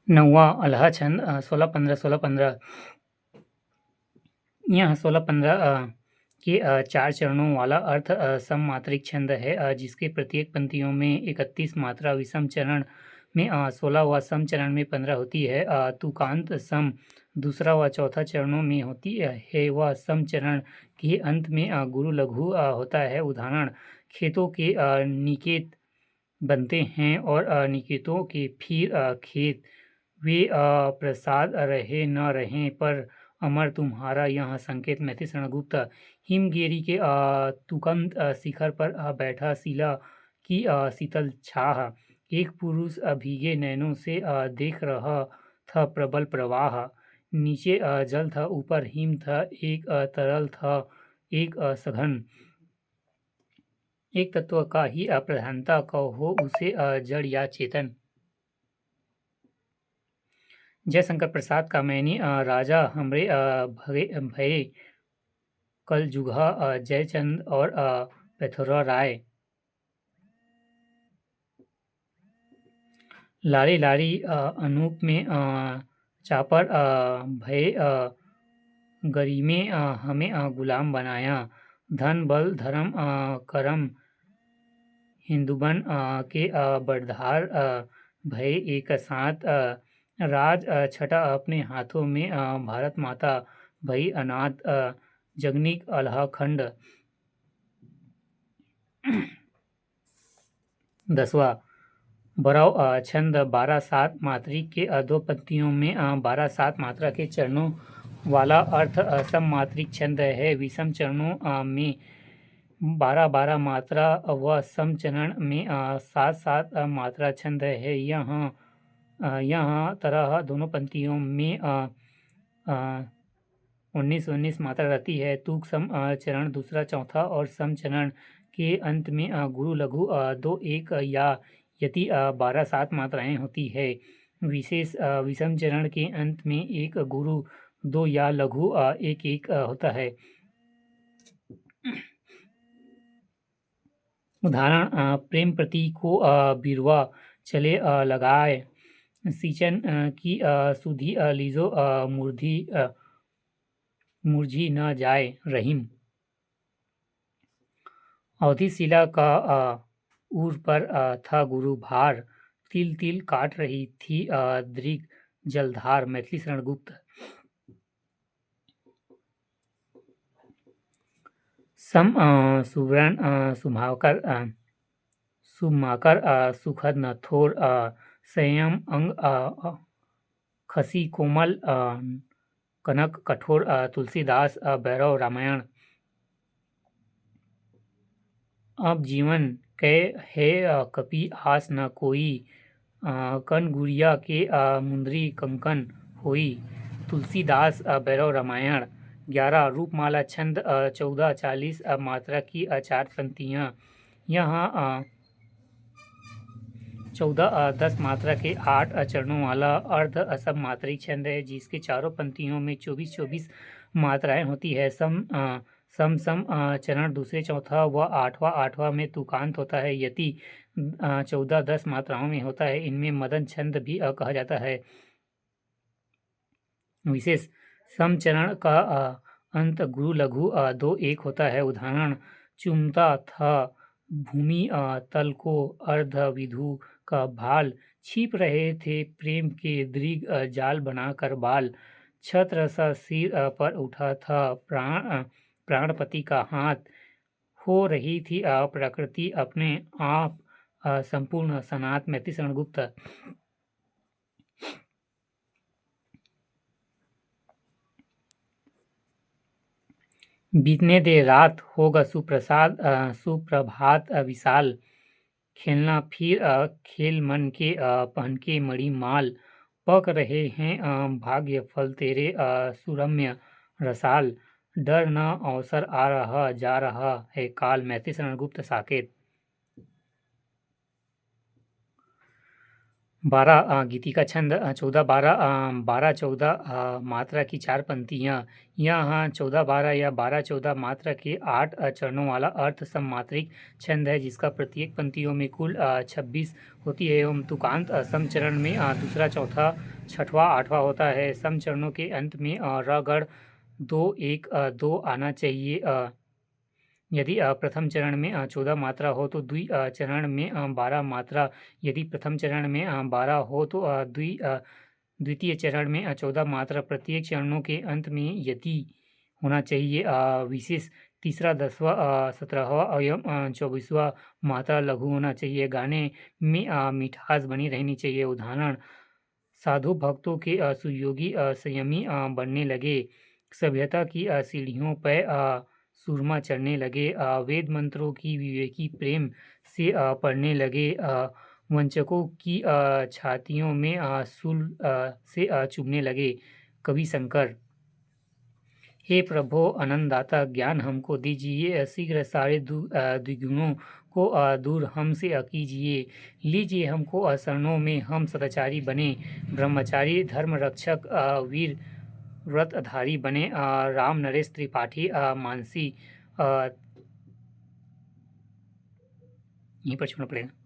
नौवां अल्लाह छंद 16-15-16-15। यह 16-15 के 4 चरणों वाला अर्थ सममात्रिक छंद है, जिसके प्रत्येक पंक्तियों में 31 मात्रा विषम चरण में 16 व सम चरण में 15 होती है। तुकांत सम दूसरा व चौथा चरणों में होती है व सम चरण के अंत में गुरु लघु होता है। उदाहरण: खेतों के निकेत बनते हैं और निकेतों के फिर खेत। वे प्रसाद रहे न रहें पर अमर तुम्हारा यह संकेत। मैथिली शरण गुप्त। हिमगिरी के तुकंत शिखर पर बैठा शिला की शीतल छाह। एक पुरुष भीगे नैनों से देख रहा था प्रबल प्रवाह। नीचे जल था, ऊपर हिम था, एक तरल था, एक सघन। एक तत्व का ही प्रधानता कहो उसे जड़ या चेतन। जयशंकर प्रसाद का मैंने राजा हमरे भये कल जुगा जयचंद और पृथ्वी राय। लारी लारी अनूप में चापर भये गरीमे हमें गुलाम बनाया। धन बल धर्म करम हिंदुबन के बरधार भये एक साथ। राज छटा अपने हाथों में भारत माता भई अनाथ। जगनिक अल्लाह खंड। 10वां बराव छंद 12-7 मात्रिक के दो पंक्तियों में 12-7 मात्रा के चरणों वाला अर्थ सम मात्रिक छंद है। विषम चरणों में 12-12 मात्रा व सम चरण में 7-7 मात्रा छंद है। यह तरह दोनों पंक्तियों में 19-19 मात्रा रहती है। तुक सम चरण दूसरा चौथा और सम चरण के अंत में गुरु लघु 2-1 या यति 12-7 मात्राएं होती है। विशेष विषम चरण के अंत में एक गुरु 2 या लघु 1-1 होता है। उदाहरण: प्रेम प्रति को बिरवा चले लगाए। सिंचन की सुधि लीजो मुरझी न जाए। रहीम। अवधि शिला का ऊर पर था गुरु भार। तिल तिल काट रही थी दृग जलधार। मैथिली शरण गुप्त। सम सुवर्ण सुभाकर सुमाकर सुखद न थोर। संयम अंग खसी कोमल कनक कठोर। तुलसीदास भैरव रामायण। अब जीवन कै है कपि आस न कोई। कन गुड़िया के मुंदरी कंकन होई। तुलसीदास भैरव रामायण। 11 रूपमाला छंद 14-40 मात्रा की 4 पंक्तियाँ। यहाँ 14-10 मात्रा के 8 चरणों वाला अर्ध असम मात्रिक छंद है, जिसके चारों पंक्तियों में 24-24 मात्राएं होती है। सम चरण दूसरे चौथा व आठवां में तुकांत होता है। यति 14-10 मात्राओं में होता है। इनमें मदन छंद भी कहा जाता है। विशेष सम चरण का अंत गुरु लघु 2-1 होता है। उदाहरण: चुमता था भूमि तल को अर्ध विधु का भाल। छिप रहे थे प्रेम के दृग जाल बनाकर बाल। छत्र सा सिर पर उठा था प्राणपति का हाथ। हो रही थी प्रकृति अपने आप संपूर्ण सनात। मैथिली शरण गुप्त। बीतने दे रात होगा सुप्रभात विशाल। खेलना फिर खेल मन के पहन के मणि माल। पक रहे हैं भाग्य फल तेरे सुरम्य रसाल। डर न अवसर आ रहा जा रहा है काल। मैथिली शरण गुप्त साकेत। 12 गीति का छंद 14 मात्रा की 4 पंक्तियाँ। यहाँ 14-12 या 12-14 मात्रा के 8 चरणों वाला अर्थ सममात्रिक छंद है, जिसका प्रत्येक पंक्तियों में कुल 26 होती है एवं तुकांत सम चरण में दूसरा, चौथा, छठवां, आठवां होता है। सम चरणों के अंत में र गढ़ 2 1 2 आना चाहिए। यदि प्रथम चरण में 14 मात्रा हो तो चरण में 12 मात्रा, यदि प्रथम चरण में 12 हो तो द्वितीय चरण में 14 मात्रा। प्रत्येक चरणों के अंत में यदि होना चाहिए विशेष। तीसरा, 10वां, 17वां एवं 24वां मात्रा लघु होना चाहिए। गाने में मिठास बनी रहनी चाहिए। उदाहरण: साधु भक्तों के सुयोगी संयमी बनने लगे। सभ्यता की सीढ़ियों पर सूरमा चढ़ने लगे। वेद मंत्रों की विवेकी प्रेम से पढ़ने लगे। वंचकों की छातियों में शूल से चुभने लगे। कवि शंकर: हे प्रभो आनंददाता, ज्ञान हमको दीजिए। शीघ्र सारे द्विगुणों को दूर हमसे कीजिए। लीजिए हमको शरणों में, हम सदाचारी बने। ब्रह्मचारी, धर्म रक्षक, वीर व्रतधारी बने। राम नरेश त्रिपाठी, मानसी। यहीं पर छोड़ना पड़ेगा।